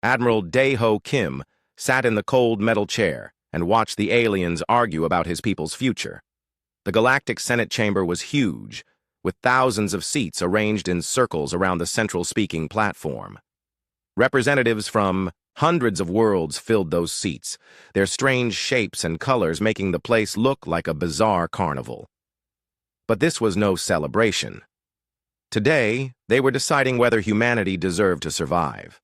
Admiral Dae-ho Kim sat in the cold metal chair and watched the aliens argue about his people's future. The Galactic Senate chamber was huge, with thousands of seats arranged in circles around the central speaking platform. Representatives from hundreds of worlds filled those seats, their strange shapes and colors making the place look like a bizarre carnival. But this was no celebration. Today, they were deciding whether humanity deserved to survive.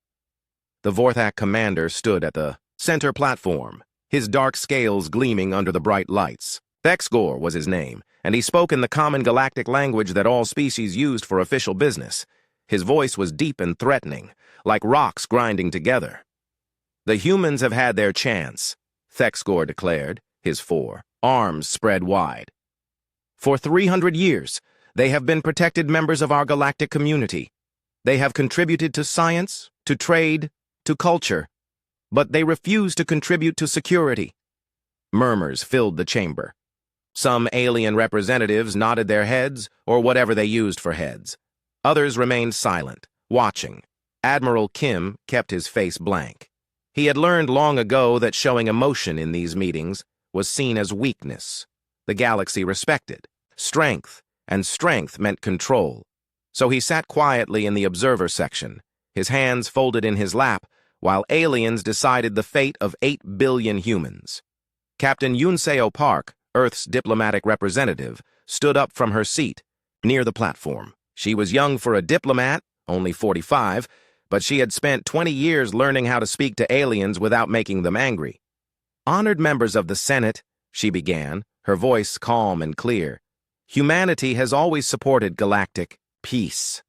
The Vorthak commander stood at the center platform, his dark scales gleaming under the bright lights. Thexgor was his name, and he spoke in the common galactic language that all species used for official business. His voice was deep and threatening, like rocks grinding together. "The humans have had their chance," Thexgor declared, his four arms spread wide. "For 300 years, they have been protected members of our galactic community. They have contributed to science, to trade, to culture, but they refuse to contribute to security." Murmurs filled the chamber. Some alien representatives nodded their heads, or whatever they used for heads. Others remained silent, watching. Admiral Kim kept his face blank. He had learned long ago that showing emotion in these meetings was seen as weakness. The galaxy respected strength, and strength meant control. So he sat quietly in the observer section, his hands folded in his lap, while aliens decided the fate of 8 billion humans. Captain Yunseo Park, Earth's diplomatic representative, stood up from her seat near the platform. She was young for a diplomat, only 45, but she had spent 20 years learning how to speak to aliens without making them angry. "Honored members of the Senate," she began, her voice calm and clear, "humanity has always supported galactic peace.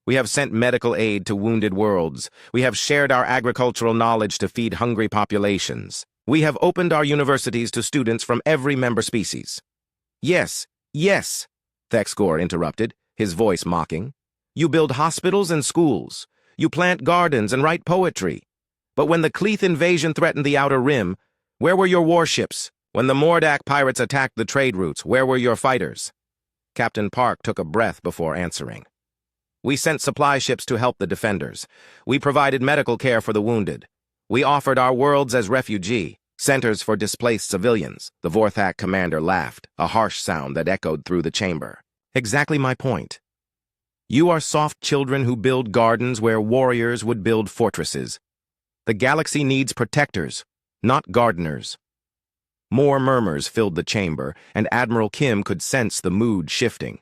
We have sent medical aid to wounded worlds. We have shared our agricultural knowledge to feed hungry populations. We have opened our universities to students from every member species." "Yes, yes," Thexgor interrupted, his voice mocking. "You build hospitals and schools. You plant gardens and write poetry. But when the Cleath invasion threatened the Outer Rim, where were your warships? When the Mordak pirates attacked the trade routes, where were your fighters?" Captain Park took a breath before answering. "We sent supply ships to help the defenders. We provided medical care for the wounded. We offered our worlds as refugee centers for displaced civilians." The Vorthak commander laughed, a harsh sound that echoed through the chamber. "Exactly my point. You are soft children who build gardens where warriors would build fortresses. The galaxy needs protectors, not gardeners." More murmurs filled the chamber, and Admiral Kim could sense the mood shifting.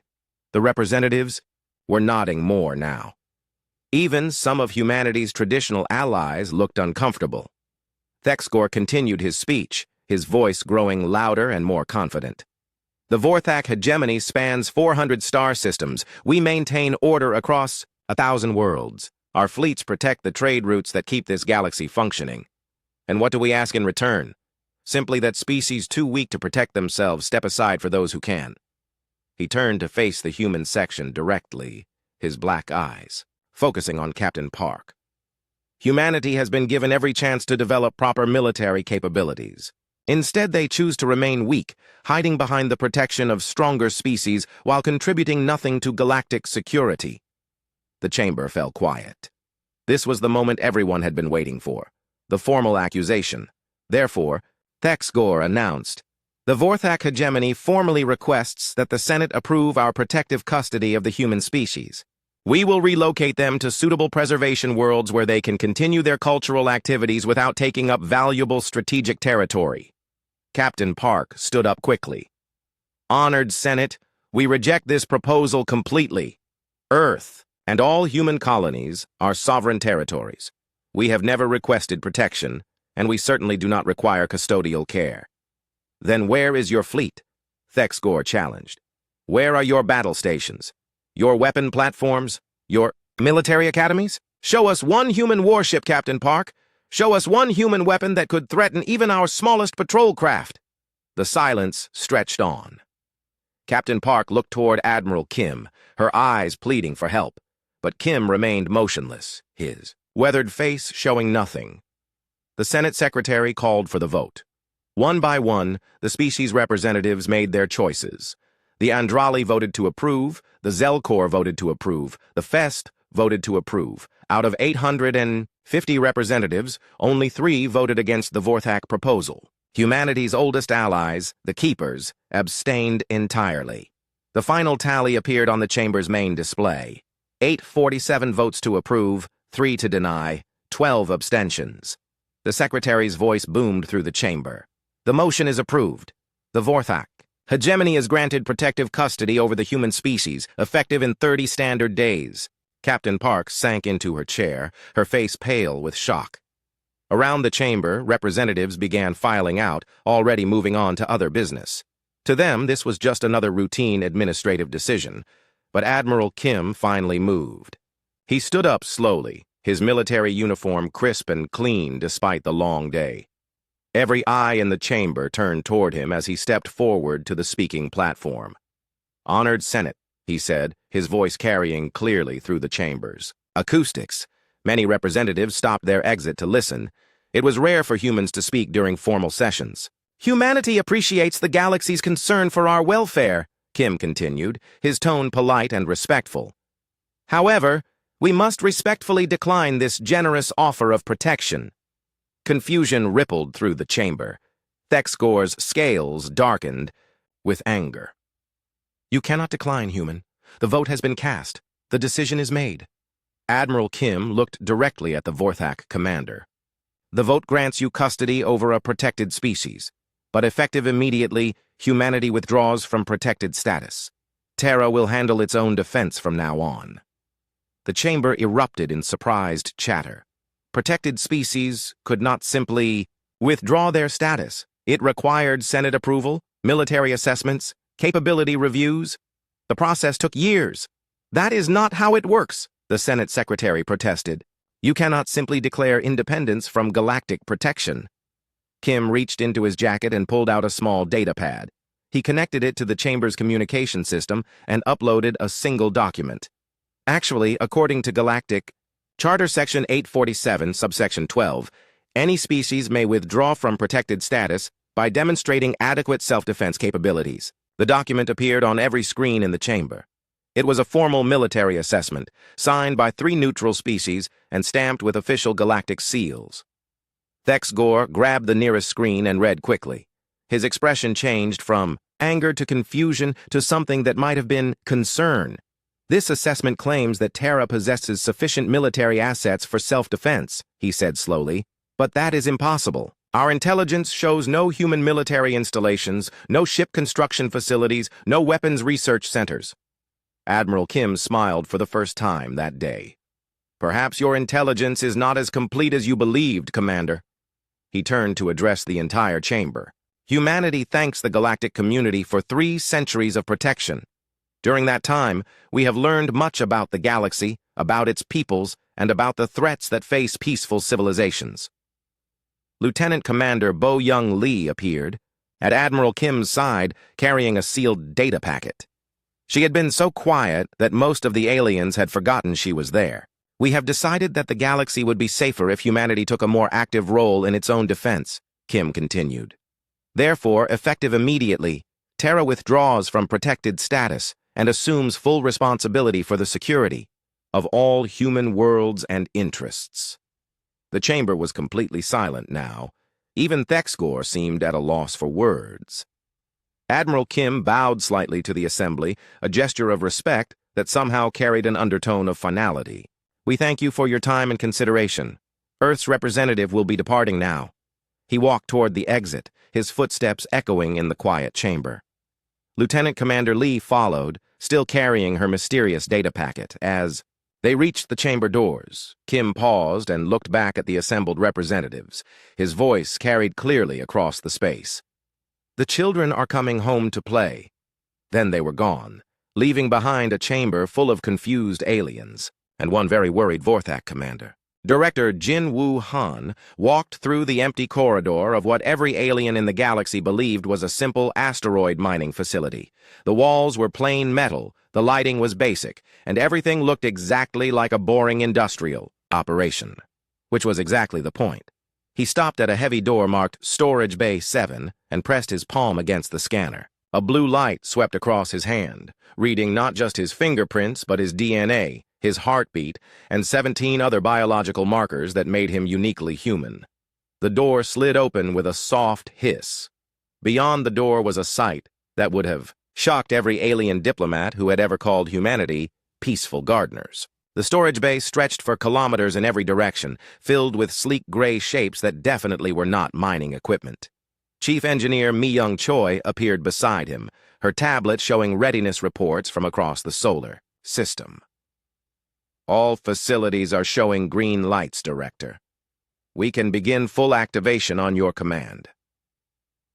The representatives were nodding more now. Even some of humanity's traditional allies looked uncomfortable. Thexgor continued his speech, his voice growing louder and more confident. "The Vorthak hegemony spans 400 star systems. We maintain order across 1,000 worlds. Our fleets protect the trade routes that keep this galaxy functioning. And what do we ask in return? Simply that species too weak to protect themselves step aside for those who can." He turned to face the human section directly, his black eyes focusing on Captain Park. "Humanity has been given every chance to develop proper military capabilities. Instead, they choose to remain weak, hiding behind the protection of stronger species while contributing nothing to galactic security." The chamber fell quiet. This was the moment everyone had been waiting for, the formal accusation. Therefore, Thexgor announced, "The Vorthak hegemony formally requests that the Senate approve our protective custody of the human species. We will relocate them to suitable preservation worlds where they can continue their cultural activities without taking up valuable strategic territory." Captain Park stood up quickly. "Honored Senate, we reject this proposal completely. Earth and all human colonies are sovereign territories. We have never requested protection, and we certainly do not require custodial care." "Then where is your fleet?" Thexgor challenged. "Where are your battle stations? Your weapon platforms? Your military academies? Show us one human warship, Captain Park. Show us one human weapon that could threaten even our smallest patrol craft." The silence stretched on. Captain Park looked toward Admiral Kim, her eyes pleading for help. But Kim remained motionless, his weathered face showing nothing. The Senate Secretary called for the vote. One by one, the species representatives made their choices. The Andrali voted to approve, the Zelkor voted to approve, the Fest voted to approve. Out of 850 representatives, only 3 voted against the Vorthak proposal. Humanity's oldest allies, the Keepers, abstained entirely. The final tally appeared on the chamber's main display. 847 votes to approve, 3 to deny, 12 abstentions. The secretary's voice boomed through the chamber. The motion is approved. The Vorthak hegemony is granted protective custody over the human species, effective in 30 standard days. Captain Parks sank into her chair, her face pale with shock. Around the chamber, representatives began filing out, already moving on to other business. To them, this was just another routine administrative decision, but Admiral Kim finally moved. He stood up slowly, his military uniform crisp and clean despite the long day. Every eye in the chamber turned toward him as he stepped forward to the speaking platform. "Honored Senate," he said, his voice carrying clearly through the chamber's acoustics. Many representatives stopped their exit to listen. It was rare for humans to speak during formal sessions. "Humanity appreciates the galaxy's concern for our welfare," Kim continued, his tone polite and respectful. "However, we must respectfully decline this generous offer of protection." Confusion rippled through the chamber. Thexgor's scales darkened with anger. "You cannot decline, human. The vote has been cast. The decision is made." Admiral Kim looked directly at the Vorthak commander. "The vote grants you custody over a protected species, but effective immediately, humanity withdraws from protected status. Terra will handle its own defense from now on." The chamber erupted in surprised chatter. Protected species could not simply withdraw their status. It required Senate approval, military assessments, capability reviews. The process took years. "That is not how it works," the Senate Secretary protested. "You cannot simply declare independence from galactic protection." Kim reached into his jacket and pulled out a small data pad. He connected it to the chamber's communication system and uploaded a single document. Actually, according to Galactic Charter Section 847, subsection 12, any species may withdraw from protected status by demonstrating adequate self-defense capabilities. The document appeared on every screen in the chamber. It was a formal military assessment, signed by 3 neutral species and stamped with official galactic seals. Thexgor grabbed the nearest screen and read quickly. His expression changed from anger to confusion to something that might have been concern. "This assessment claims that Terra possesses sufficient military assets for self-defense," he said slowly, "but that is impossible. Our intelligence shows no human military installations, no ship construction facilities, no weapons research centers." Admiral Kim smiled for the first time that day. "Perhaps your intelligence is not as complete as you believed, Commander." He turned to address the entire chamber. "Humanity thanks the galactic community for 3 centuries of protection. During that time, we have learned much about the galaxy, about its peoples, and about the threats that face peaceful civilizations." Lieutenant Commander Bo-Young Lee appeared, at Admiral Kim's side, carrying a sealed data packet. She had been so quiet that most of the aliens had forgotten she was there. "We have decided that the galaxy would be safer if humanity took a more active role in its own defense," Kim continued. "Therefore, effective immediately, Terra withdraws from protected status and assumes full responsibility for the security of all human worlds and interests." The chamber was completely silent now. Even Thexgor seemed at a loss for words. Admiral Kim bowed slightly to the assembly, a gesture of respect that somehow carried an undertone of finality. "We thank you for your time and consideration. Earth's representative will be departing now." He walked toward the exit, his footsteps echoing in the quiet chamber. Lieutenant Commander Lee followed, still carrying her mysterious data packet. As they reached the chamber doors, Kim paused and looked back at the assembled representatives. His voice carried clearly across the space. "The children are coming home to play." Then they were gone, leaving behind a chamber full of confused aliens, and one very worried Vorthak commander. Director Jin-Woo Han walked through the empty corridor of what every alien in the galaxy believed was a simple asteroid mining facility. The walls were plain metal, the lighting was basic, and everything looked exactly like a boring industrial operation, which was exactly the point. He stopped at a heavy door marked Storage Bay 7 and pressed his palm against the scanner. A blue light swept across his hand, reading not just his fingerprints but his DNA, his heartbeat, and 17 other biological markers that made him uniquely human. The door slid open with a soft hiss. Beyond the door was a sight that would have shocked every alien diplomat who had ever called humanity peaceful gardeners. The storage bay stretched for kilometers in every direction, filled with sleek gray shapes that definitely were not mining equipment. Chief Engineer Mi-Young Choi appeared beside him, her tablet showing readiness reports from across the solar system. All facilities are showing green lights, Director. We can begin full activation on your command.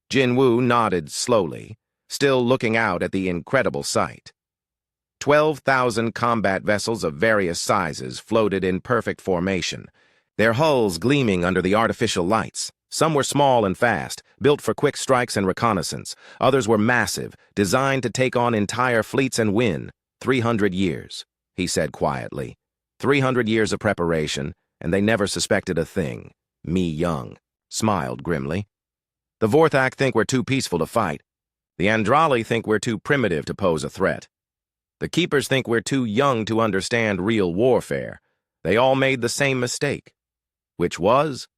Jin-Woo nodded slowly, still looking out at the incredible sight. 12,000 combat vessels of various sizes floated in perfect formation, their hulls gleaming under the artificial lights. Some were small and fast, built for quick strikes and reconnaissance. Others were massive, designed to take on entire fleets and win. 300 years, he said quietly. 300 years of preparation, and they never suspected a thing. Mi-Young smiled grimly. The Vorthak think we're too peaceful to fight. The Andrali think we're too primitive to pose a threat. The Keepers think we're too young to understand real warfare. They all made the same mistake. Which was?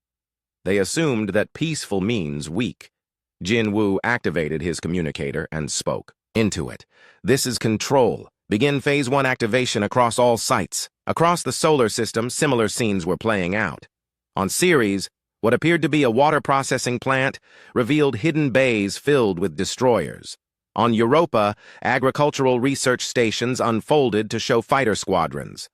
They assumed that peaceful means weak. Jin-Woo activated his communicator and spoke. Into it. This is control. Begin Phase 1 activation across all sites. Across the solar system, similar scenes were playing out. On Ceres, what appeared to be a water processing plant revealed hidden bays filled with destroyers. On Europa, agricultural research stations unfolded to show fighter squadrons.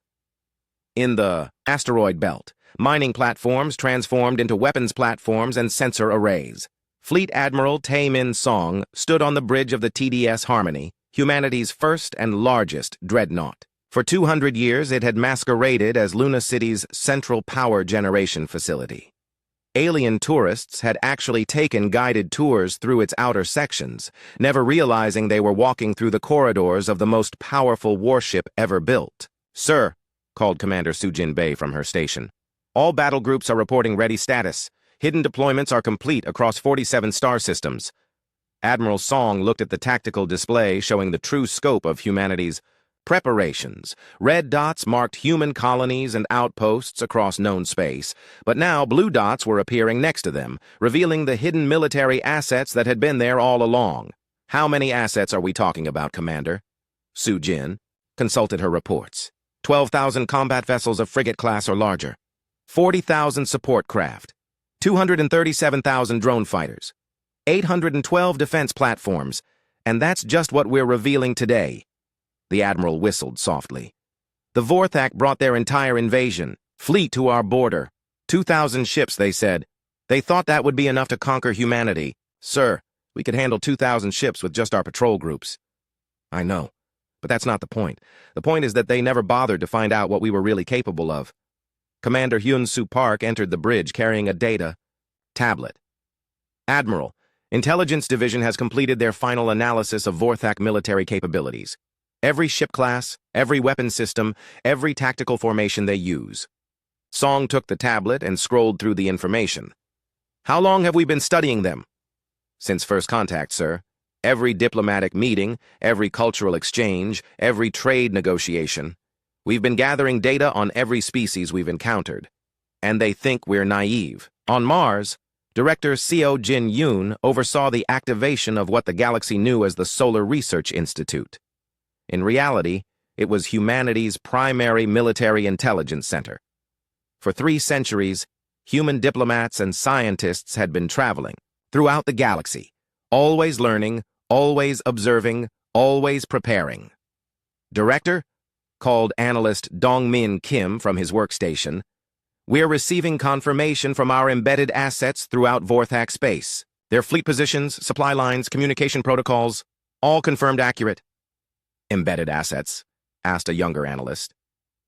In the asteroid belt, mining platforms transformed into weapons platforms and sensor arrays. Fleet Admiral Tae-Min Song stood on the bridge of the TDS Harmony, humanity's first and largest dreadnought. For 200 years, it had masqueraded as Luna City's central power generation facility. Alien tourists had actually taken guided tours through its outer sections, never realizing they were walking through the corridors of the most powerful warship ever built. "Sir," called Commander Sujin Bei from her station, "all battle groups are reporting ready status. Hidden deployments are complete across 47 star systems." Admiral Song looked at the tactical display showing the true scope of humanity's preparations. Red dots marked human colonies and outposts across known space, but now blue dots were appearing next to them, revealing the hidden military assets that had been there all along. "How many assets are we talking about, Commander?" Su Jin consulted her reports. 12,000 combat vessels of frigate class or larger, 40,000 support craft, 237,000 drone fighters, 812 defense platforms, and that's just what we're revealing today. The Admiral whistled softly. The Vorthak brought their entire invasion, fleet to our border. 2,000 ships, they said. They thought that would be enough to conquer humanity. "Sir, we could handle 2,000 ships with just our patrol groups." "I know, but that's not the point. The point is that they never bothered to find out what we were really capable of." Commander Hyun-Soo Park entered the bridge carrying a data tablet. "Admiral, Intelligence Division has completed their final analysis of Vorthak military capabilities. Every ship class, every weapon system, every tactical formation they use." Song took the tablet and scrolled through the information. "How long have we been studying them?" "Since first contact, sir. Every diplomatic meeting, every cultural exchange, every trade negotiation. We've been gathering data on every species we've encountered. And they think we're naive." On Mars, Director Seo Jin-yoon oversaw the activation of what the galaxy knew as the Solar Research Institute. In reality, it was humanity's primary military intelligence center. For 3 centuries, human diplomats and scientists had been traveling throughout the galaxy, always learning, always observing, always preparing. "Director," called analyst Dong-Min Kim from his workstation, "we're receiving confirmation from our embedded assets throughout Vorthak space. Their fleet positions, supply lines, communication protocols, all confirmed accurate." "Embedded assets?" asked a younger analyst.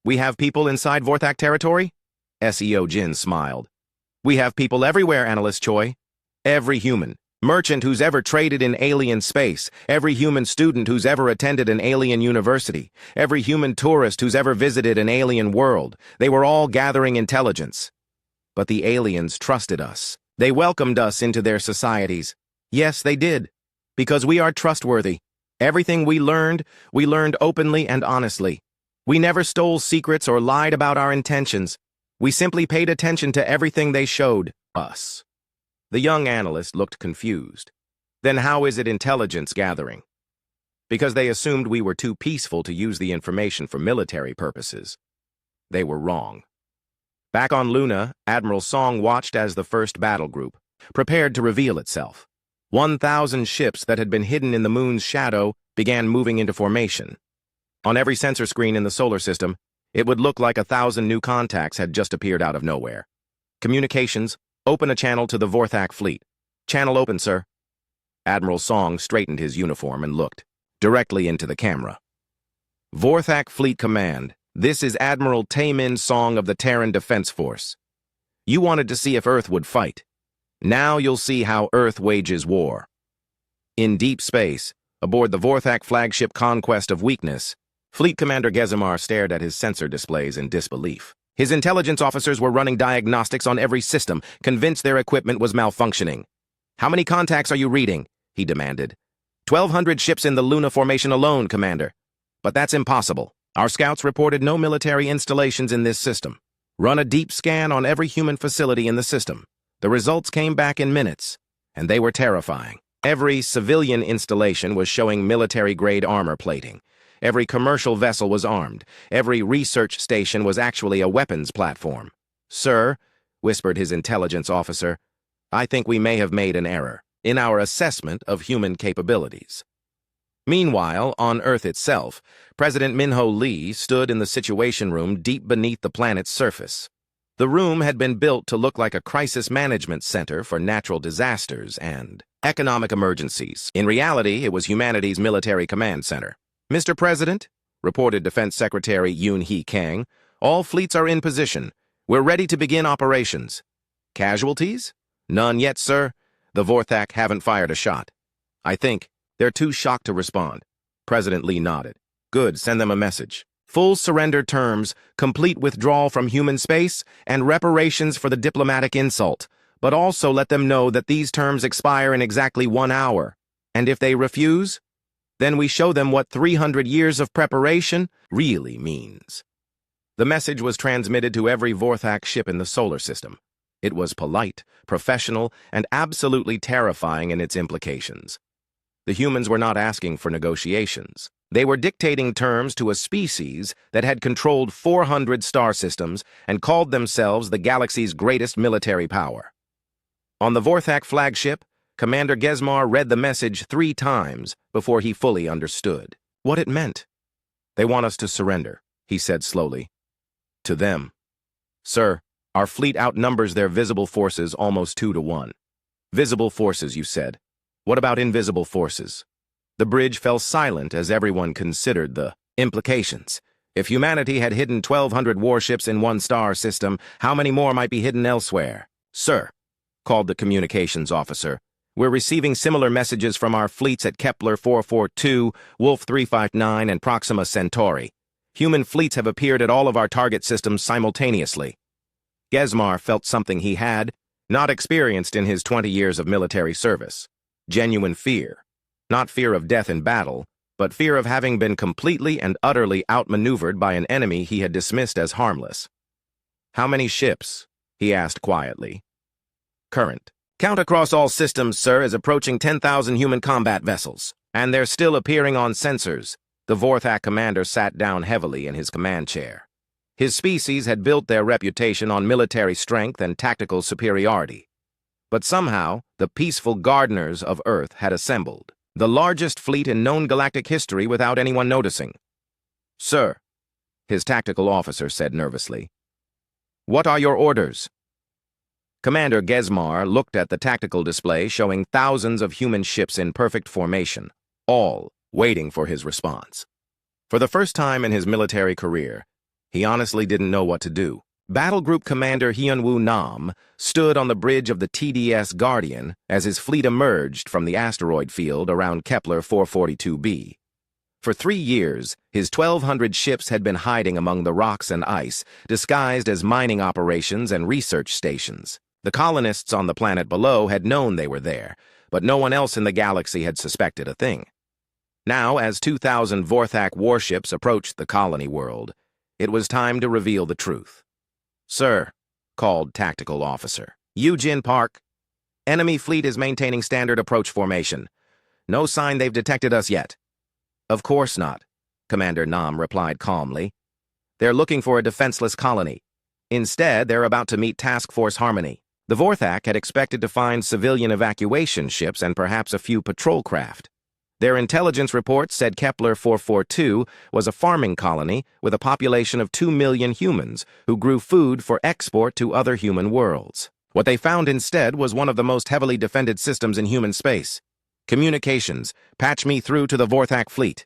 "We have people inside Vorthak territory?" SEO Jin smiled. "We have people everywhere, Analyst Choi. Every human, merchant who's ever traded in alien space, every human student who's ever attended an alien university, every human tourist who's ever visited an alien world. They were all gathering intelligence. But the aliens trusted us. They welcomed us into their societies. Yes, they did. Because we are trustworthy. Everything we learned openly and honestly. We never stole secrets or lied about our intentions. We simply paid attention to everything they showed us. The young analyst looked confused. Then how is it intelligence gathering? Because they assumed we were too peaceful to use the information for military purposes. They were wrong. Back on Luna, Admiral Song watched as the first battle group prepared to reveal itself. 1,000 ships that had been hidden in the moon's shadow began moving into formation. On every sensor screen in the solar system, it would look like 1,000 new contacts had just appeared out of nowhere. Communications, open a channel to the Vorthak fleet. Channel open, sir. Admiral Song straightened his uniform and looked directly into the camera. Vorthak Fleet Command, this is Admiral Taemin Song of the Terran Defense Force. You wanted to see if Earth would fight. Now you'll see how Earth wages war. In deep space, aboard the Vorthak flagship Conquest of Weakness, Fleet Commander Gezimar stared at his sensor displays in disbelief. His intelligence officers were running diagnostics on every system, convinced their equipment was malfunctioning. How many contacts are you reading? He demanded. 1,200 ships in the Luna formation alone, Commander. But that's impossible. Our scouts reported no military installations in this system. Run a deep scan on every human facility in the system. The results came back in minutes, and they were terrifying. Every civilian installation was showing military-grade armor plating. Every commercial vessel was armed. Every research station was actually a weapons platform. Sir, whispered his intelligence officer, I think we may have made an error in our assessment of human capabilities. Meanwhile, on Earth itself, President Minho Lee stood in the Situation Room deep beneath the planet's surface. The room had been built to look like a crisis management center for natural disasters and economic emergencies. In reality, it was humanity's military command center. Mr. President, reported Defense Secretary Yoon-hee Kang, all fleets are in position. We're ready to begin operations. Casualties? None yet, sir. The Vorthak haven't fired a shot. I think they're too shocked to respond. President Lee nodded. Good, send them a message. Full surrender terms, complete withdrawal from human space, and reparations for the diplomatic insult. But also let them know that these terms expire in exactly 1 hour. And if they refuse, then we show them what 300 years of preparation really means. The message was transmitted to every Vorthak ship in the solar system. It was polite, professional, and absolutely terrifying in its implications. The humans were not asking for negotiations. They were dictating terms to a species that had controlled 400 star systems and called themselves the galaxy's greatest military power. On the Vorthak flagship, Commander Gezimar read the message 3 times before he fully understood what it meant. They want us to surrender, he said slowly. To them. Sir, our fleet outnumbers their visible forces almost 2 to 1. Visible forces, you said. What about invisible forces? The bridge fell silent as everyone considered the implications. If humanity had hidden 1,200 warships in one star system, how many more might be hidden elsewhere? Sir, called the communications officer, we're receiving similar messages from our fleets at Kepler 442, Wolf 359, and Proxima Centauri. Human fleets have appeared at all of our target systems simultaneously. Gezimar felt something he had not experienced in his 20 years of military service. Genuine fear. Not fear of death in battle, but fear of having been completely and utterly outmaneuvered by an enemy he had dismissed as harmless. How many ships? He asked quietly. Current. Count across all systems, sir, is approaching 10,000 human combat vessels, and they're still appearing on sensors. The Vorthak commander sat down heavily in his command chair. His species had built their reputation on military strength and tactical superiority. But somehow, the peaceful gardeners of Earth had assembled, the largest fleet in known galactic history without anyone noticing. Sir, his tactical officer said nervously. What are your orders? Commander Gezimar looked at the tactical display showing thousands of human ships in perfect formation, all waiting for his response. For the first time in his military career, he honestly didn't know what to do. Battle Group Commander Hyunwoo Nam stood on the bridge of the TDS Guardian as his fleet emerged from the asteroid field around Kepler 442b. For 3 years, his 1,200 ships had been hiding among the rocks and ice, disguised as mining operations and research stations. The colonists on the planet below had known they were there, but no one else in the galaxy had suspected a thing. Now, as 2,000 Vorthak warships approached the colony world, It was time to reveal the truth. "Sir," called Tactical Officer Eugene Park, "enemy fleet is maintaining standard approach formation. No sign they've detected us yet." "Of course not," Commander Nam replied calmly. "They're looking for a defenseless colony. Instead, they're about to meet Task Force Harmony." The Vorthak had expected to find civilian evacuation ships and perhaps a few patrol craft. Their intelligence reports said Kepler 442 was a farming colony with a population of 2 million humans who grew food for export to other human worlds. What they found instead was one of the most heavily defended systems in human space. "Communications. Patch me through to the Vorthak fleet."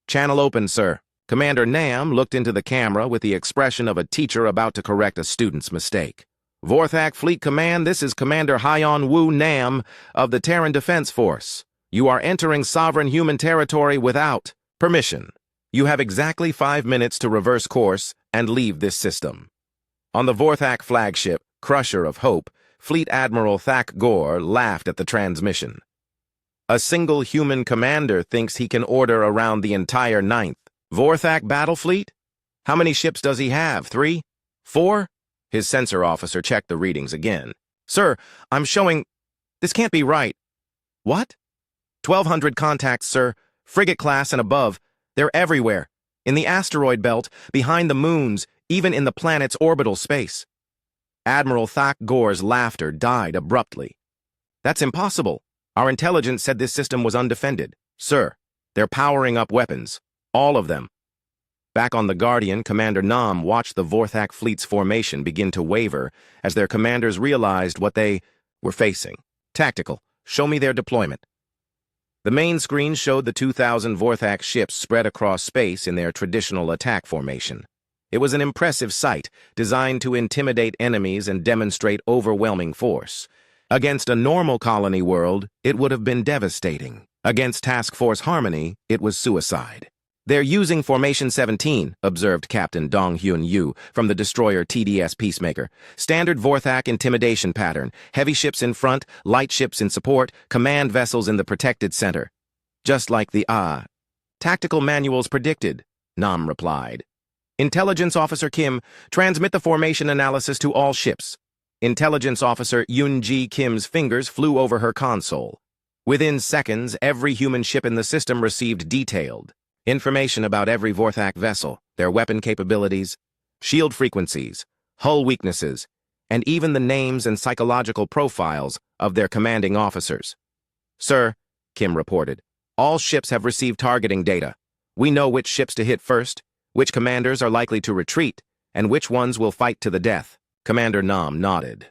"Channel open, sir." Commander Nam looked into the camera with the expression of a teacher about to correct a student's mistake. "Vorthak Fleet Command, this is Commander Hyon Woo Nam of the Terran Defense Force. You are entering sovereign human territory without permission. You have exactly 5 minutes to reverse course and leave this system." On the Vorthak flagship, Crusher of Hope, Fleet Admiral Thak Gore laughed at the transmission. "A single human commander thinks he can order around the entire 9th Vorthak battle fleet? How many ships does he have? 3? 4? His sensor officer checked the readings again. "Sir, I'm showing... This can't be right." "What?" 1,200 contacts, sir. Frigate class and above. They're everywhere. In the asteroid belt, behind the moons, even in the planet's orbital space. Admiral Thak Gore's laughter died abruptly. "That's impossible. Our intelligence said this system was undefended. Sir, they're powering up weapons. All of them." Back on the Guardian, Commander Nam watched the Vorthak fleet's formation begin to waver as their commanders realized what they were facing. "Tactical, show me their deployment." The main screen showed the 2,000 Vorthak ships spread across space in their traditional attack formation. It was an impressive sight, designed to intimidate enemies and demonstrate overwhelming force. Against a normal colony world, it would have been devastating. Against Task Force Harmony, it was suicide. "They're using Formation 17, observed Captain Dong Hyun Yu from the destroyer TDS Peacemaker. "Standard Vorthak intimidation pattern. Heavy ships in front, light ships in support, command vessels in the protected center." "Just like the tactical manuals predicted," Nam replied. "Intelligence Officer Kim, transmit the formation analysis to all ships." Intelligence Officer Yoon-ji Kim's fingers flew over her console. Within seconds, every human ship in the system received detailed information about every Vorthak vessel, their weapon capabilities, shield frequencies, hull weaknesses, and even the names and psychological profiles of their commanding officers. "Sir," Kim reported, "all ships have received targeting data. We know which ships to hit first, which commanders are likely to retreat, and which ones will fight to the death." Commander Nam nodded.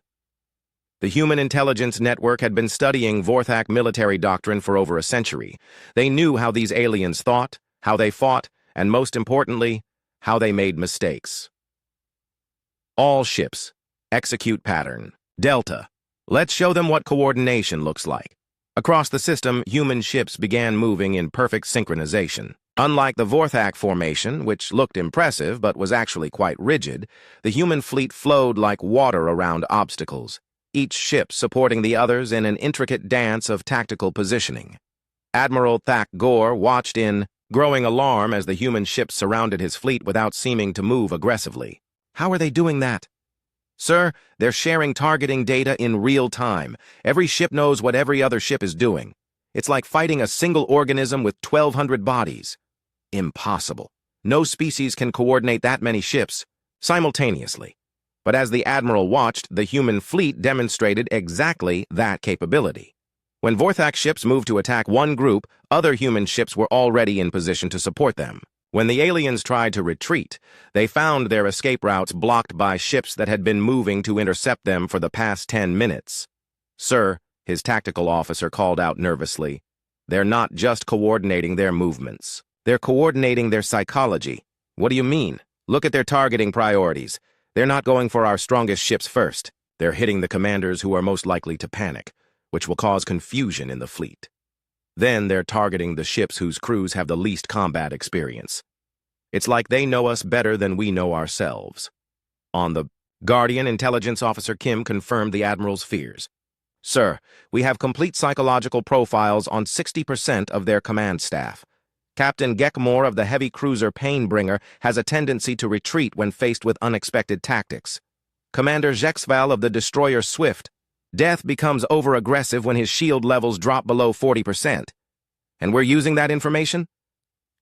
The Human Intelligence Network had been studying Vorthak military doctrine for over a century. They knew how these aliens thought, how they fought, and most importantly, how they made mistakes. "All ships. Execute pattern. Delta. Let's show them what coordination looks like." Across the system, human ships began moving in perfect synchronization. Unlike the Vorthak formation, which looked impressive but was actually quite rigid, the human fleet flowed like water around obstacles, each ship supporting the others in an intricate dance of tactical positioning. Admiral Thak Gore watched in growing alarm as the human ships surrounded his fleet without seeming to move aggressively. "How are they doing that?" "Sir, they're sharing targeting data in real time. Every ship knows what every other ship is doing. It's like fighting a single organism with 1,200 bodies. Impossible. No species can coordinate that many ships simultaneously." But as the Admiral watched, the human fleet demonstrated exactly that capability. When Vorthak ships moved to attack one group, other human ships were already in position to support them. When the aliens tried to retreat, they found their escape routes blocked by ships that had been moving to intercept them for the past 10 minutes. "Sir," his tactical officer called out nervously, "they're not just coordinating their movements. They're coordinating their psychology." "What do you mean?" "Look at their targeting priorities. They're not going for our strongest ships first. They're hitting the commanders who are most likely to panic, which will cause confusion in the fleet. Then they're targeting the ships whose crews have the least combat experience. It's like they know us better than we know ourselves." On the Guardian, Intelligence Officer Kim confirmed the Admiral's fears. "Sir, we have complete psychological profiles on 60% of their command staff. Captain Geckmore of the heavy cruiser Painbringer has a tendency to retreat when faced with unexpected tactics. Commander Jexval of the destroyer Swift. Death becomes over-aggressive when his shield levels drop below 40%. And we're using that information?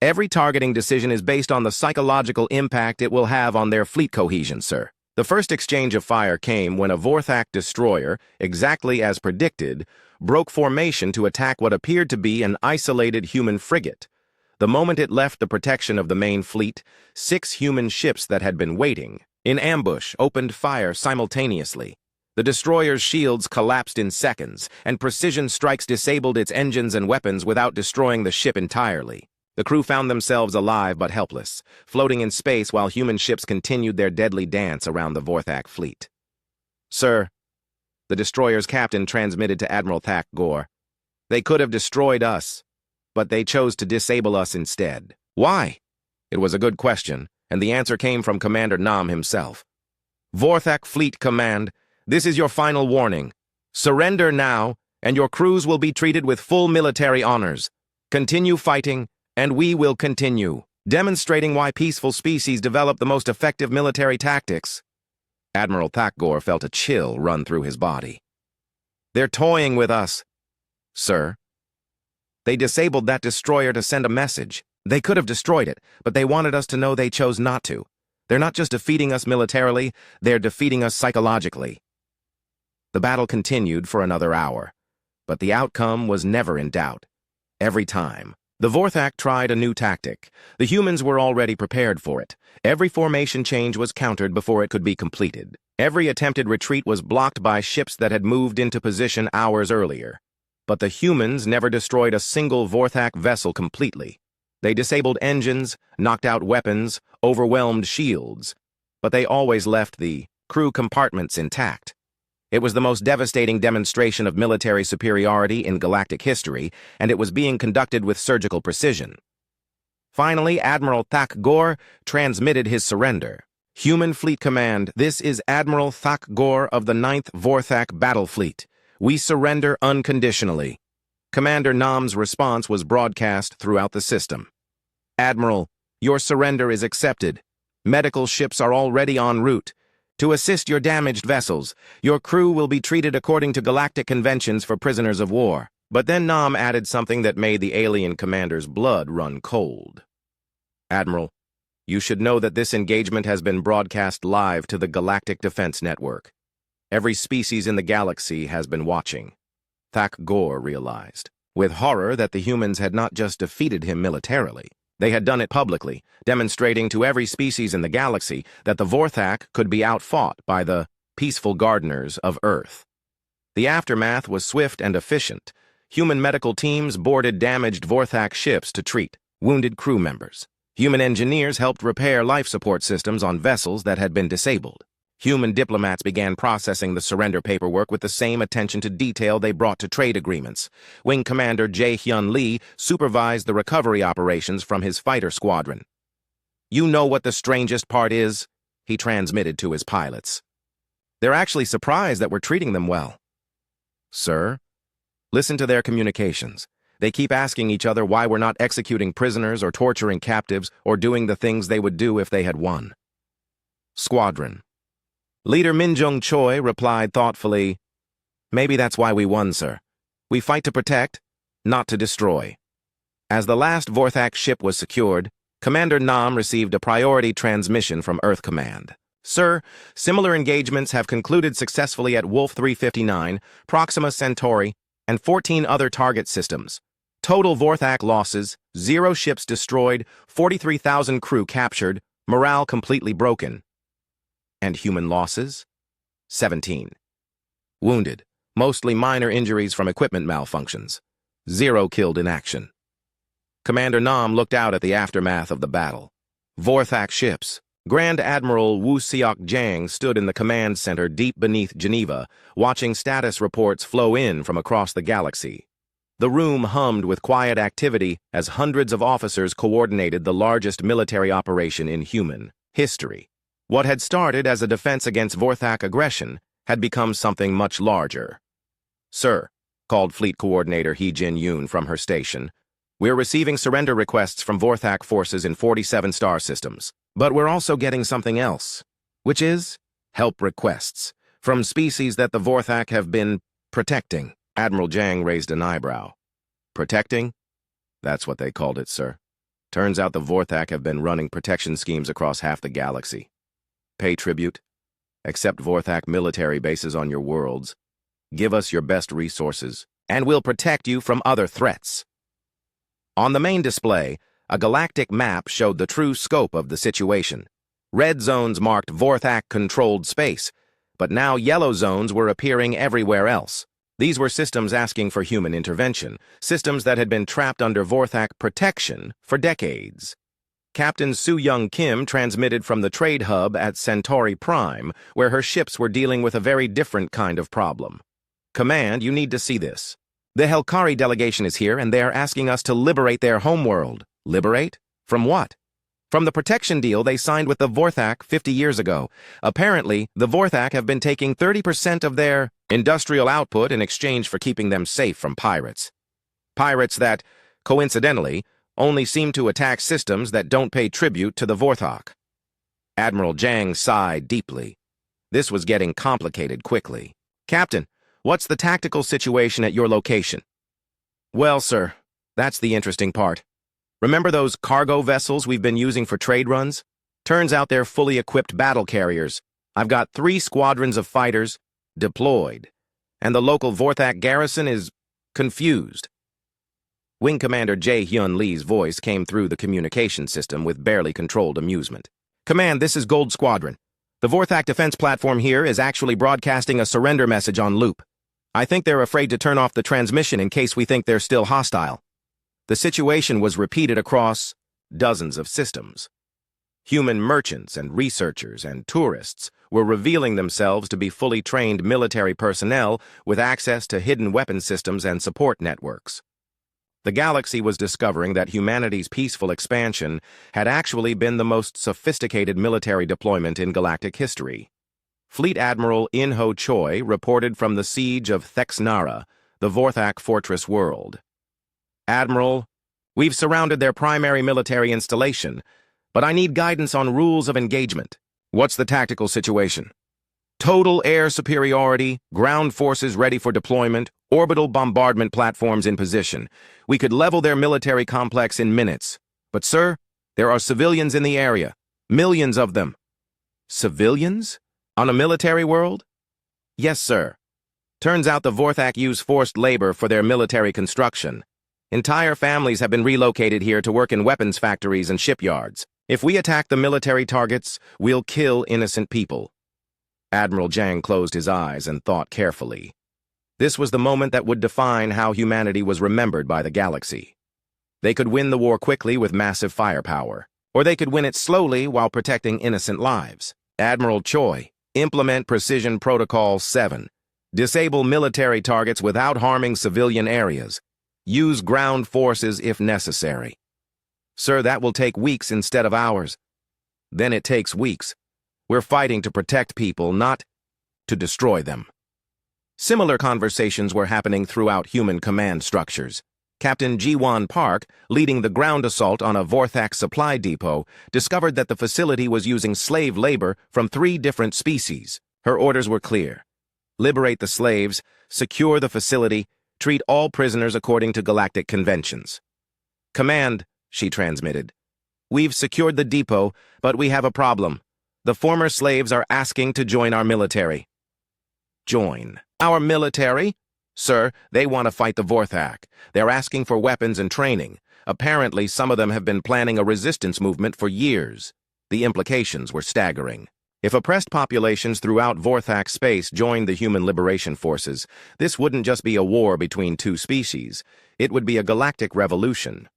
Every targeting decision is based on the psychological impact it will have on their fleet cohesion, sir. The first exchange of fire came when a Vorthak destroyer, exactly as predicted, broke formation to attack what appeared to be an isolated human frigate. The moment it left the protection of the main fleet, 6 human ships that had been waiting, in ambush, opened fire simultaneously. The destroyer's shields collapsed in seconds, and precision strikes disabled its engines and weapons without destroying the ship entirely. The crew found themselves alive but helpless, floating in space while human ships continued their deadly dance around the Vorthak fleet. "Sir," the destroyer's captain transmitted to Admiral Thak Gore, "they could have destroyed us, but they chose to disable us instead." "Why?" It was a good question, and the answer came from Commander Nam himself. "Vorthak Fleet Command, this is your final warning. Surrender now, and your crews will be treated with full military honors. Continue fighting, and we will continue," demonstrating why peaceful species develop the most effective military tactics. Admiral Thakgor felt a chill run through his body. "They're toying with us." "Sir?" "They disabled that destroyer to send a message. They could have destroyed it, but they wanted us to know they chose not to. They're not just defeating us militarily, they're defeating us psychologically." The battle continued for another hour, but the outcome was never in doubt. Every time, the Vorthak tried a new tactic. The humans were already prepared for it. Every formation change was countered before it could be completed. Every attempted retreat was blocked by ships that had moved into position hours earlier. But the humans never destroyed a single Vorthak vessel completely. They disabled engines, knocked out weapons, overwhelmed shields, but they always left the crew compartments intact. It was the most devastating demonstration of military superiority in galactic history, and it was being conducted with surgical precision. Finally, Admiral Thak Gore transmitted his surrender. "Human Fleet Command, this is Admiral Thak Gore of the 9th Vorthak Battle Fleet. We surrender unconditionally." Commander Nam's response was broadcast throughout the system. "Admiral, your surrender is accepted. Medical ships are already en route. To assist your damaged vessels, your crew will be treated according to galactic conventions for prisoners of war." But then Nam added something that made the alien commander's blood run cold. "Admiral, you should know that this engagement has been broadcast live to the Galactic Defense Network. Every species in the galaxy has been watching." Thak Gore realized, with horror, that the humans had not just defeated him militarily. They had done it publicly, demonstrating to every species in the galaxy that the Vorthak could be outfought by the peaceful gardeners of Earth. The aftermath was swift and efficient. Human medical teams boarded damaged Vorthak ships to treat wounded crew members. Human engineers helped repair life support systems on vessels that had been disabled. Human diplomats began processing the surrender paperwork with the same attention to detail they brought to trade agreements. Wing Commander Jae-hyun Lee supervised the recovery operations from his fighter squadron. "You know what the strangest part is?" he transmitted to his pilots. "They're actually surprised that we're treating them well." "Sir?" "Listen to their communications. They keep asking each other why we're not executing prisoners or torturing captives or doing the things they would do if they had won." Squadron. Leader Minjung Choi replied thoughtfully, "Maybe that's why we won, sir. We fight to protect, not to destroy." As the last Vorthak ship was secured, Commander Nam received a priority transmission from Earth Command. "Sir, similar engagements have concluded successfully at Wolf 359, Proxima Centauri, and 14 other target systems. Total Vorthak losses, 0 ships destroyed, 43,000 crew captured, morale completely broken." "And human losses?" 17. "Wounded, mostly minor injuries from equipment malfunctions. 0 killed in action." Commander Nam looked out at the aftermath of the battle. Vorthak ships. Grand Admiral Wu Seok Jang stood in the command center deep beneath Geneva, watching status reports flow in from across the galaxy. The room hummed with quiet activity as hundreds of officers coordinated the largest military operation in human history. What had started as a defense against Vorthak aggression had become something much larger. "Sir," called Fleet Coordinator Hee Jin-yoon from her station, We're receiving surrender requests from Vorthak forces in 47 star systems. But we're also getting something else, which is help requests from species that the Vorthak have been protecting. Admiral Jang raised an eyebrow. Protecting? That's what they called it, sir. Turns out the Vorthak have been running protection schemes across half the galaxy. Pay tribute. Accept Vorthak military bases on your worlds. Give us your best resources, and we'll protect you from other threats. On the main display, a galactic map showed the true scope of the situation. Red zones marked Vorthak-controlled space, but now yellow zones were appearing everywhere else. These were systems asking for human intervention, systems that had been trapped under Vorthak protection for decades. Captain Soo-Young Kim transmitted from the trade hub at Centauri Prime, where her ships were dealing with a very different kind of problem. Command, you need to see this. The Helkari delegation is here, and they are asking us to liberate their homeworld. Liberate? From what? From the protection deal they signed with the Vorthak 50 years ago. Apparently, the Vorthak have been taking 30% of their industrial output in exchange for keeping them safe from pirates. Pirates that, coincidentally, only seem to attack systems that don't pay tribute to the Vorthak. Admiral Jang sighed deeply. This was getting complicated quickly. Captain, what's the tactical situation at your location? Well, sir, that's the interesting part. Remember those cargo vessels we've been using for trade runs? Turns out they're fully equipped battle carriers. I've got 3 squadrons of fighters deployed, and the local Vorthak garrison is confused. Wing Commander Jae-hyun Lee's voice came through the communication system with barely controlled amusement. Command, this is Gold Squadron. The Vorthak defense platform here is actually broadcasting a surrender message on loop. I think they're afraid to turn off the transmission in case we think they're still hostile. The situation was repeated across dozens of systems. Human merchants and researchers and tourists were revealing themselves to be fully trained military personnel with access to hidden weapon systems and support networks. The galaxy was discovering that humanity's peaceful expansion had actually been the most sophisticated military deployment in galactic history. Fleet Admiral In-ho Choi reported from the siege of Thexnara, the Vorthak fortress world. Admiral, we've surrounded their primary military installation, but I need guidance on rules of engagement. What's the tactical situation? Total air superiority, ground forces ready for deployment, orbital bombardment platforms in position. We could level their military complex in minutes. But, sir, there are civilians in the area. Millions of them. Civilians? On a military world? Yes, sir. Turns out the Vorthak use forced labor for their military construction. Entire families have been relocated here to work in weapons factories and shipyards. If we attack the military targets, we'll kill innocent people. Admiral Jang closed his eyes and thought carefully. This was the moment that would define how humanity was remembered by the galaxy. They could win the war quickly with massive firepower, or they could win it slowly while protecting innocent lives. Admiral Choi, implement Precision Protocol 7. Disable military targets without harming civilian areas. Use ground forces if necessary. Sir, that will take weeks instead of hours. Then it takes weeks. We're fighting to protect people, not to destroy them. Similar conversations were happening throughout human command structures. Captain Ji-won Park, leading the ground assault on a Vorthak supply depot, discovered that the facility was using slave labor from 3 different species. Her orders were clear. Liberate the slaves, secure the facility, treat all prisoners according to galactic conventions. Command, she transmitted. We've secured the depot, but we have a problem. The former slaves are asking to join our military. Join. Our military? Sir, they want to fight the Vorthak. They're asking for weapons and training. Apparently, some of them have been planning a resistance movement for years. The implications were staggering. If oppressed populations throughout Vorthak space joined the human liberation forces, this wouldn't just be a war between 2 species. It would be a galactic revolution.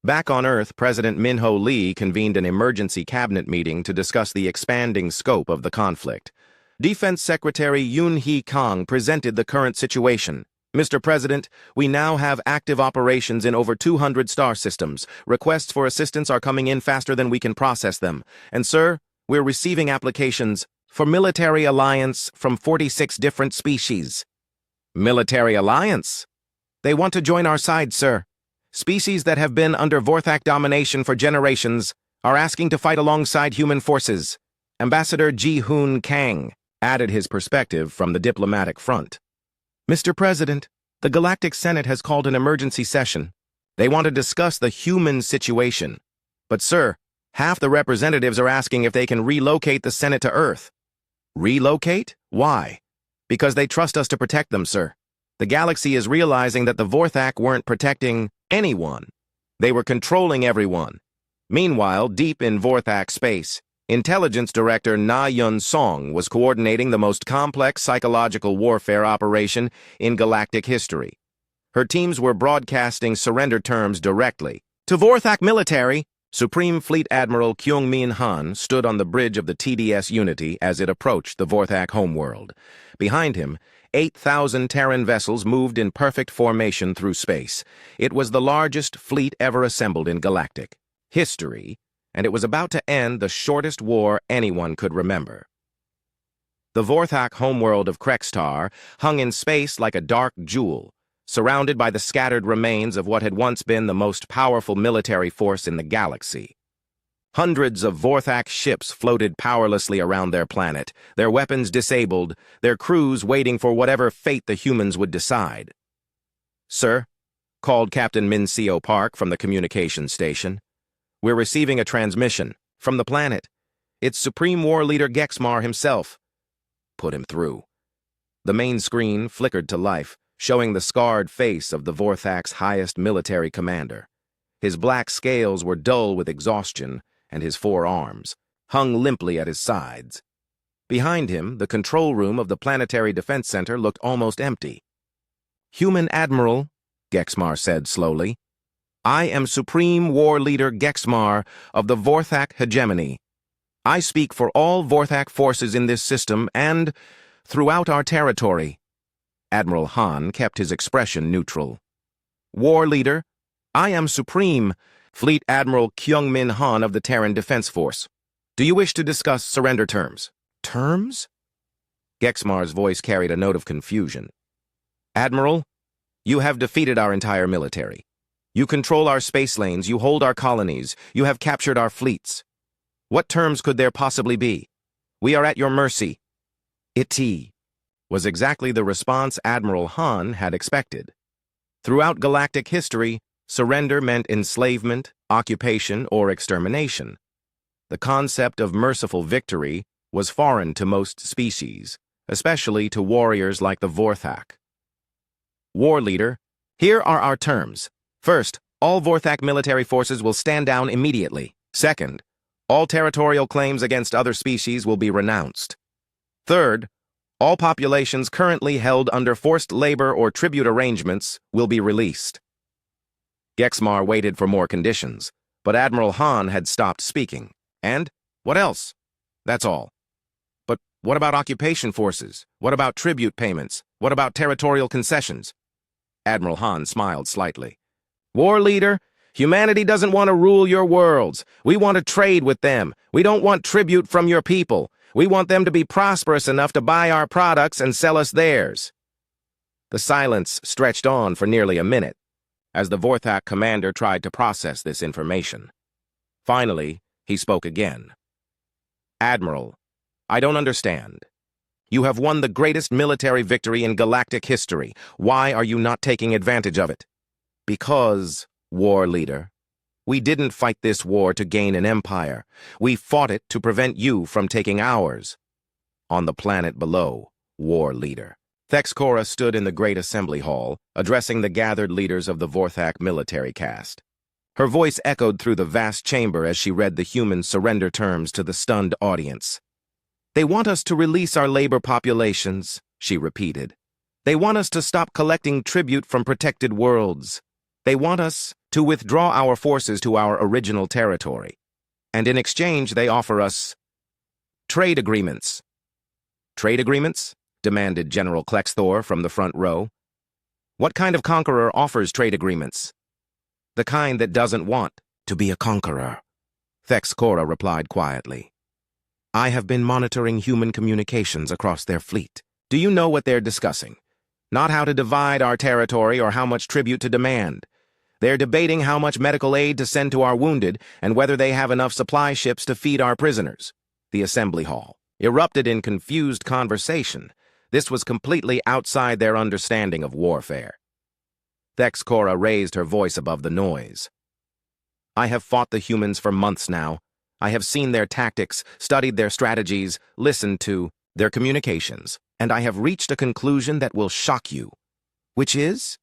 Back on Earth, President Min-ho Lee convened an emergency cabinet meeting to discuss the expanding scope of the conflict. Defense Secretary Yoon-hee Kang presented the current situation. Mr. President, we now have active operations in over 200 star systems. Requests for assistance are coming in faster than we can process them. And, sir, we're receiving applications for military alliance from 46 different species. Military alliance? They want to join our side, sir. species that have been under Vorthak domination for generations are asking to fight alongside human forces. Ambassador Ji-Hoon Kang added his perspective from the diplomatic front. Mr. President, the Galactic Senate has called an emergency session. They want to discuss the human situation. But, sir, half the representatives are asking if they can relocate the Senate to Earth. Relocate? Why? Because they trust us to protect them, sir. The galaxy is realizing that the Vorthak weren't protecting anyone. They were controlling everyone. Meanwhile, deep in Vorthak space, Intelligence Director Na Yun-song was coordinating the most complex psychological warfare operation in galactic history. Her teams were broadcasting surrender terms directly. To Vorthak military, Supreme Fleet Admiral Kyung-min Han stood on the bridge of the TDS Unity as it approached the Vorthak homeworld. Behind him, 8,000 Terran vessels moved in perfect formation through space. It was the largest fleet ever assembled in galactic history, and it was about to end the shortest war anyone could remember. The Vorthak homeworld of Krextar hung in space like a dark jewel, surrounded by the scattered remains of what had once been the most powerful military force in the galaxy. Hundreds of Vorthak ships floated powerlessly around their planet, their weapons disabled, their crews waiting for whatever fate the humans would decide. "Sir," called Captain Min-Seo Park from the communications station, "we're receiving a transmission from the planet. It's Supreme War Leader Gexmar himself." "Put him through." The main screen flickered to life, showing the scarred face of the Vorthak's highest military commander. His black scales were dull with exhaustion, and his 4 arms hung limply at his sides. Behind him, the control room of the Planetary Defense Center looked almost empty. "Human Admiral," Gexmar said slowly, "I am Supreme War Leader Gexmar of the Vorthak Hegemony. I speak for all Vorthak forces in this system and throughout our territory." Admiral Han kept his expression neutral. "War Leader, I am Supreme Fleet Admiral Kyung-min Han of the Terran Defense Force. Do you wish to discuss surrender terms?" "Terms?" Gexmar's voice carried a note of confusion. "Admiral, you have defeated our entire military. You control our space lanes, you hold our colonies, you have captured our fleets. What terms could there possibly be? We are at your mercy." "It was exactly the response Admiral Han had expected. Throughout galactic history, surrender meant enslavement, occupation, or extermination. The concept of merciful victory was foreign to most species, especially to warriors like the Vorthak. "War Leader, here are our terms. First, all Vorthak military forces will stand down immediately. Second, all territorial claims against other species will be renounced. Third, all populations currently held under forced labor or tribute arrangements will be released." Gexmar waited for more conditions, but Admiral Han had stopped speaking. "And what else?" "That's all." "But what about occupation forces? What about tribute payments? What about territorial concessions?" Admiral Han smiled slightly. "War Leader, humanity doesn't want to rule your worlds. We want to trade with them. We don't want tribute from your people. We want them to be prosperous enough to buy our products and sell us theirs." The silence stretched on for nearly a minute, as the Vorthak commander tried to process this information. Finally, he spoke again. "Admiral, I don't understand. You have won the greatest military victory in galactic history. Why are you not taking advantage of it?" "Because, War Leader, we didn't fight this war to gain an empire. We fought it to prevent you from taking ours." "On the planet below, War Leader." Thexcora stood in the Great Assembly Hall, addressing the gathered leaders of the Vorthak military caste. Her voice echoed through the vast chamber as she read the human surrender terms to the stunned audience. "They want us to release our labor populations," she repeated. "They want us to stop collecting tribute from protected worlds. They want us to withdraw our forces to our original territory. And in exchange, they offer us trade agreements." "Trade agreements?" demanded General Klexthor from the front row. "What kind of conqueror offers trade agreements?" "The kind that doesn't want to be a conqueror," Thexcora replied quietly. "I have been monitoring human communications across their fleet. Do you know what they're discussing? Not how to divide our territory or how much tribute to demand. They're debating how much medical aid to send to our wounded and whether they have enough supply ships to feed our prisoners. The assembly hall erupted in confused conversation. This was completely outside their understanding of warfare. Thexcora raised her voice above the noise. I have fought the humans for months now. I have seen their tactics, studied their strategies, listened to their communications, and I have reached a conclusion that will shock you. Which is?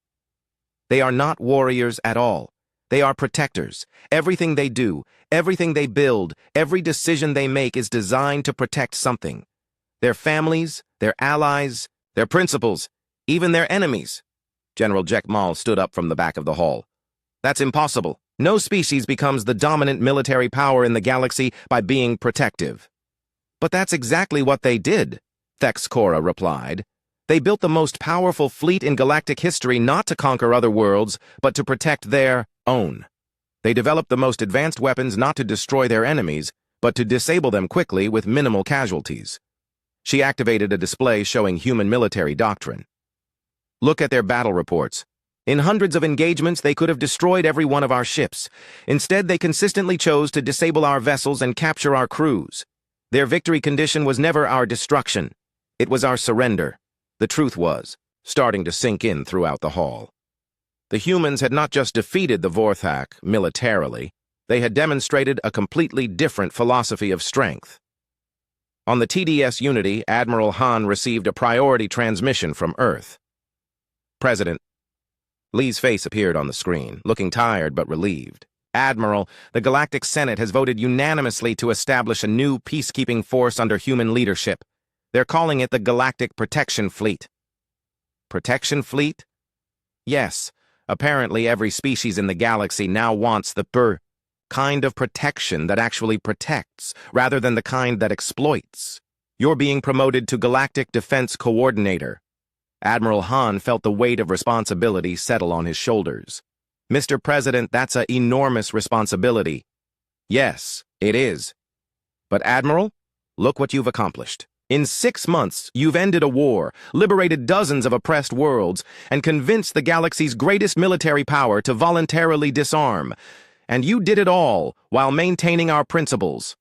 They are not warriors at all. They are protectors. Everything they do, everything they build, every decision they make is designed to protect something. Their families, their allies, their principals, even their enemies. General Jekmal stood up from the back of the hall. That's impossible. No species becomes the dominant military power in the galaxy by being protective. But that's exactly what they did, Thexcora replied. They built the most powerful fleet in galactic history not to conquer other worlds, but to protect their own. They developed the most advanced weapons not to destroy their enemies, but to disable them quickly with minimal casualties. She activated a display showing human military doctrine. Look at their battle reports. In hundreds of engagements, they could have destroyed every one of our ships. Instead, they consistently chose to disable our vessels and capture our crews. Their victory condition was never our destruction. It was our surrender. The truth was starting to sink in throughout the hall. The humans had not just defeated the Vorthak militarily, they had demonstrated a completely different philosophy of strength. On the TDS Unity, Admiral Han received a priority transmission from Earth. President. Lee's face appeared on the screen, looking tired but relieved. Admiral, the Galactic Senate has voted unanimously to establish a new peacekeeping force under human leadership. They're calling it the Galactic Protection Fleet. Protection Fleet? Yes, apparently every species in the galaxy now wants the kind of protection that actually protects, rather than the kind that exploits. You're being promoted to Galactic Defense Coordinator. Admiral Han felt the weight of responsibility settle on his shoulders. Mr. President, that's an enormous responsibility. Yes, it is. But Admiral, look what you've accomplished. In 6 months, you've ended a war, liberated dozens of oppressed worlds, and convinced the galaxy's greatest military power to voluntarily disarm. And you did it all while maintaining our principles.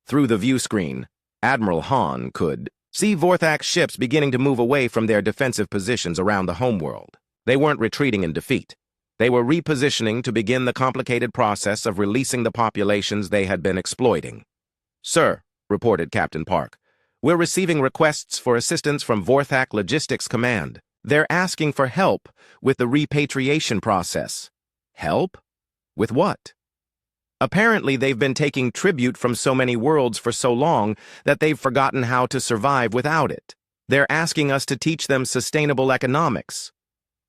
Through the view screen, Admiral Han could see Vorthak ships beginning to move away from their defensive positions around the homeworld. They weren't retreating in defeat. They were repositioning to begin the complicated process of releasing the populations they had been exploiting. Sir, reported Captain Park, we're receiving requests for assistance from Vorthak Logistics Command. They're asking for help with the repatriation process. Help? With what? Apparently, they've been taking tribute from so many worlds for so long that they've forgotten how to survive without it. They're asking us to teach them sustainable economics.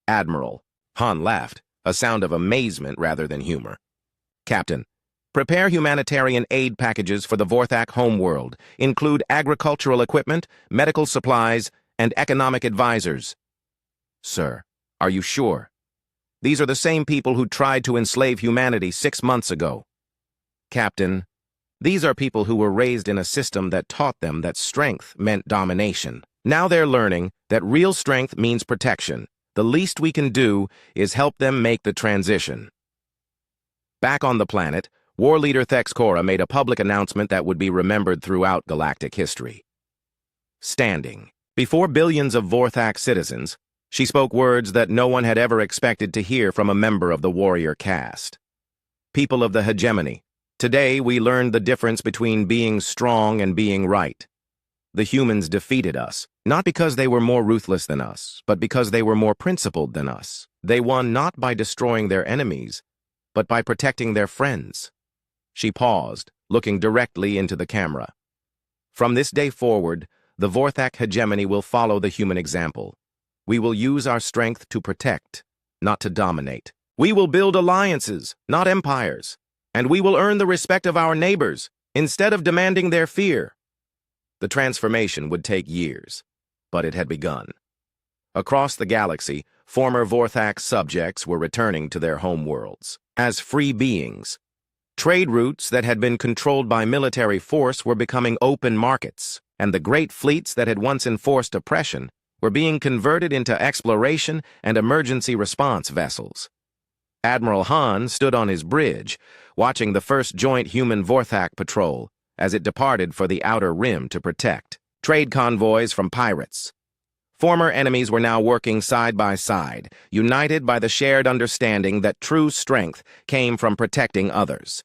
Admiral. Han laughed, a sound of amazement rather than humor. Captain, prepare humanitarian aid packages for the Vorthak homeworld. Include agricultural equipment, medical supplies, and economic advisors. Sir, are you sure? These are the same people who tried to enslave humanity 6 months ago. Captain, these are people who were raised in a system that taught them that strength meant domination. Now they're learning that real strength means protection. The least we can do is help them make the transition. Back on the planet, War Leader Thexcora made a public announcement that would be remembered throughout galactic history. Standing before billions of Vorthak citizens, she spoke words that no one had ever expected to hear from a member of the warrior caste. People of the hegemony, today we learned the difference between being strong and being right. The humans defeated us, not because they were more ruthless than us, but because they were more principled than us. They won not by destroying their enemies, but by protecting their friends. She paused, looking directly into the camera. From this day forward, the Vorthak hegemony will follow the human example. We will use our strength to protect, not to dominate. We will build alliances, not empires. And we will earn the respect of our neighbors, instead of demanding their fear. The transformation would take years, but it had begun. Across the galaxy, former Vorthak subjects were returning to their homeworlds as free beings. Trade routes that had been controlled by military force were becoming open markets, and the great fleets that had once enforced oppression were being converted into exploration and emergency response vessels. Admiral Han stood on his bridge, watching the first joint human Vorthak patrol as it departed for the Outer Rim to protect trade convoys from pirates. Former enemies were now working side by side, united by the shared understanding that true strength came from protecting others.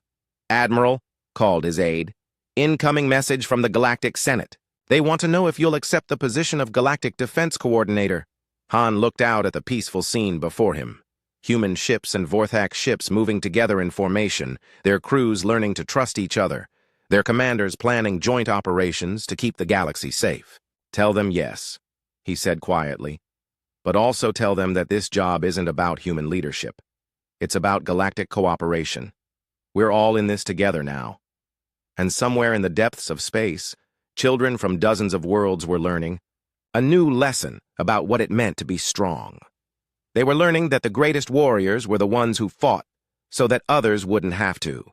"Admiral," called his aide, "incoming message from the Galactic Senate. They want to know if you'll accept the position of Galactic Defense Coordinator." Han looked out at the peaceful scene before him. Human ships and Vorthak ships moving together in formation, their crews learning to trust each other, their commanders planning joint operations to keep the galaxy safe. "Tell them yes," he said quietly, "but also tell them that this job isn't about human leadership. It's about galactic cooperation. We're all in this together now." And somewhere in the depths of space, children from dozens of worlds were learning a new lesson about what it meant to be strong. They were learning that the greatest warriors were the ones who fought so that others wouldn't have to.